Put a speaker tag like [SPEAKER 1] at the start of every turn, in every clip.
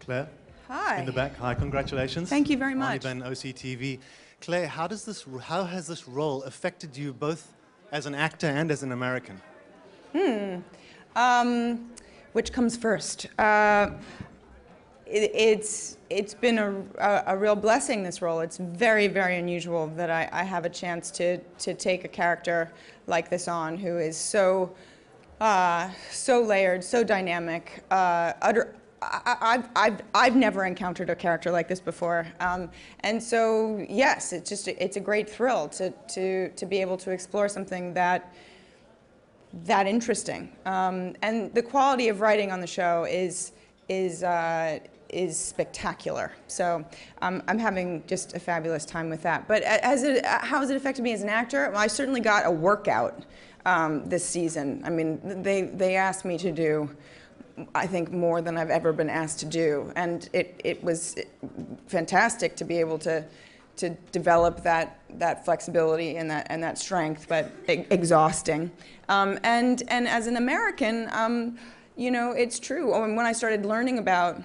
[SPEAKER 1] Claire?
[SPEAKER 2] Hi.
[SPEAKER 1] In the back. Hi, congratulations.
[SPEAKER 2] Thank you very much.
[SPEAKER 1] Arnie Ben, OCTV. Claire, how has this role affected you both as an actor and as an American?
[SPEAKER 2] Which comes first? It's been a real blessing, this role. It's very, very unusual that I have a chance to take a character like this on, who is so layered, so dynamic. I've never encountered a character like this before, and so yes, it's a great thrill to be able to explore something that interesting. And the quality of writing on the show is spectacular. So I'm having just a fabulous time with that. But how has it affected me as an actor? Well, I certainly got a workout this season. I mean, they asked me to do, I think, more than I've ever been asked to do, and it was fantastic to be able to develop that flexibility and that strength, but exhausting. And as an American, you know, it's true. When I started learning about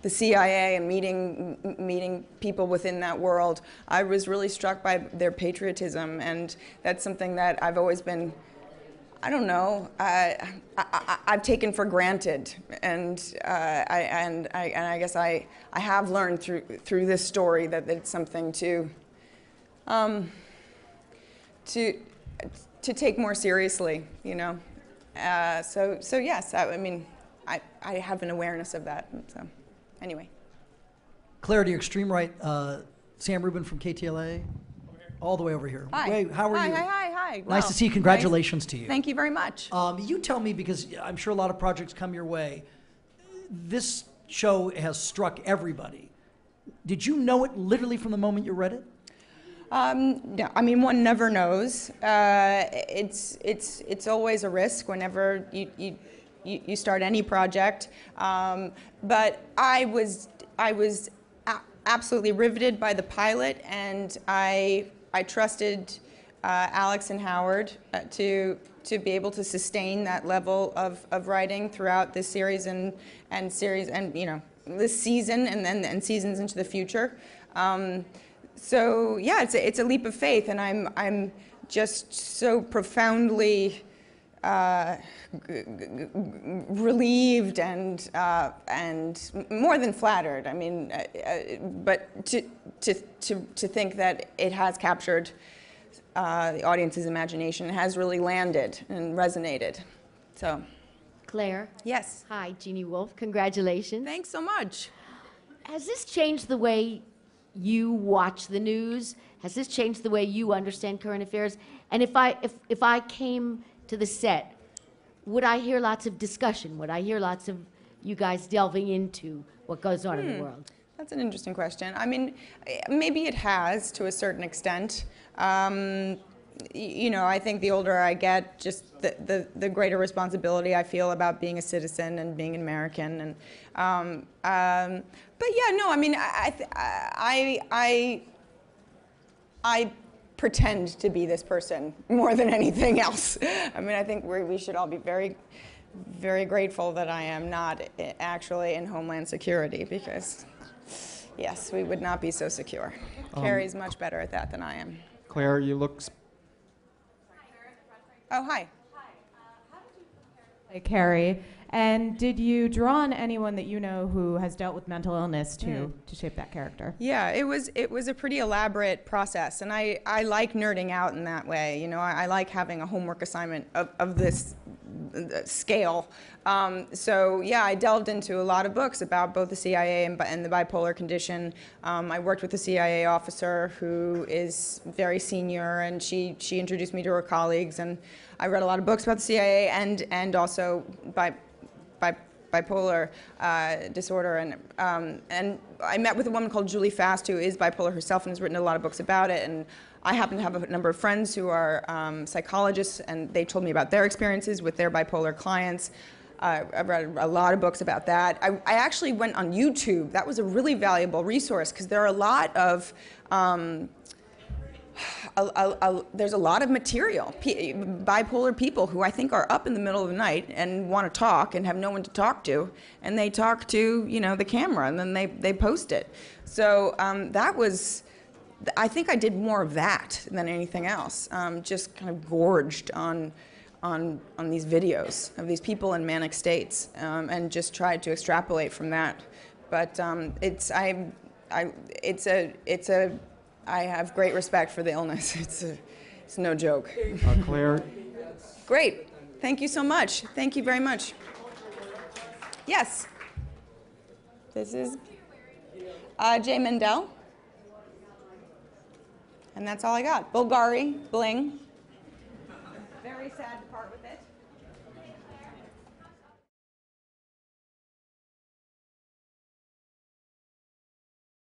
[SPEAKER 2] the CIA and meeting people within that world, I was really struck by their patriotism, and that's something that I've always been, I don't know, I've taken for granted, and I guess I have learned through this story that it's something to take more seriously, you know. So yes, I mean, I have an awareness of that. So anyway.
[SPEAKER 3] Claire, to your extreme right, Sam Rubin from KTLA. All the way over here.
[SPEAKER 2] Hi.
[SPEAKER 3] Wait, how are you?
[SPEAKER 2] Hi.
[SPEAKER 3] Nice to see you. Congratulations to you.
[SPEAKER 2] Thank you very much.
[SPEAKER 3] You tell me, because I'm sure a lot of projects come your way. This show has struck everybody. Did you know it literally from the moment you read it?
[SPEAKER 2] No, I mean, one never knows. It's always a risk whenever you start any project. But I was absolutely riveted by the pilot, and I trusted Alex and Howard to be able to sustain that level of writing throughout this series and you know, this season and seasons into the future. So yeah, it's a leap of faith, and I'm just so profoundly relieved and more than flattered. I mean, but to think that it has captured the audience's imagination, has really landed and resonated. So,
[SPEAKER 4] Claire.
[SPEAKER 2] Yes.
[SPEAKER 4] Hi, Jeannie Wolf. Congratulations.
[SPEAKER 2] Thanks so much.
[SPEAKER 4] Has this changed the way you watch the news? Has this changed the way you understand current affairs? And if I came to the set, would I hear lots of discussion? Would I hear lots of you guys delving into what goes on in the world?
[SPEAKER 2] That's an interesting question. I mean, maybe it has to a certain extent. You know, I think the older I get, just the greater responsibility I feel about being a citizen and being an American. And but yeah, no, I mean, I pretend to be this person more than anything else. I mean, I think we should all be very, very grateful that I am not actually in Homeland Security, because yes, we would not be so secure. Carrie's much better at that than I am.
[SPEAKER 5] Claire, you look...
[SPEAKER 2] Oh, hi.
[SPEAKER 6] Hi, Carrie. And did you draw on anyone that you know who has dealt with mental illness to shape that character?
[SPEAKER 2] Yeah, it was a pretty elaborate process, and I like nerding out in that way. You know, I like having a homework assignment of this scale. So yeah, I delved into a lot of books about both the CIA and the bipolar condition. I worked with a CIA officer who is very senior, and she introduced me to her colleagues, and I read a lot of books about the CIA and also bipolar disorder, and I met with a woman called Julie Fast, who is bipolar herself and has written a lot of books about it, and I happen to have a number of friends who are psychologists, and they told me about their experiences with their bipolar clients. I've read a lot of books about that. I actually went on YouTube. That was a really valuable resource, because there are a lot of There's a lot of material. Bipolar people who I think are up in the middle of the night and want to talk and have no one to talk to, and they talk to, you know, the camera, and then they post it. So that was, I think I did more of that than anything else. Just kind of gorged on these videos of these people in manic states, and just tried to extrapolate from that. But I have great respect for the illness. It's no joke.
[SPEAKER 5] Claire?
[SPEAKER 2] Great. Thank you so much. Thank you very much. Yes. This is Jay Mendel. And that's all I got. Bulgari, bling. Very sad to part with it.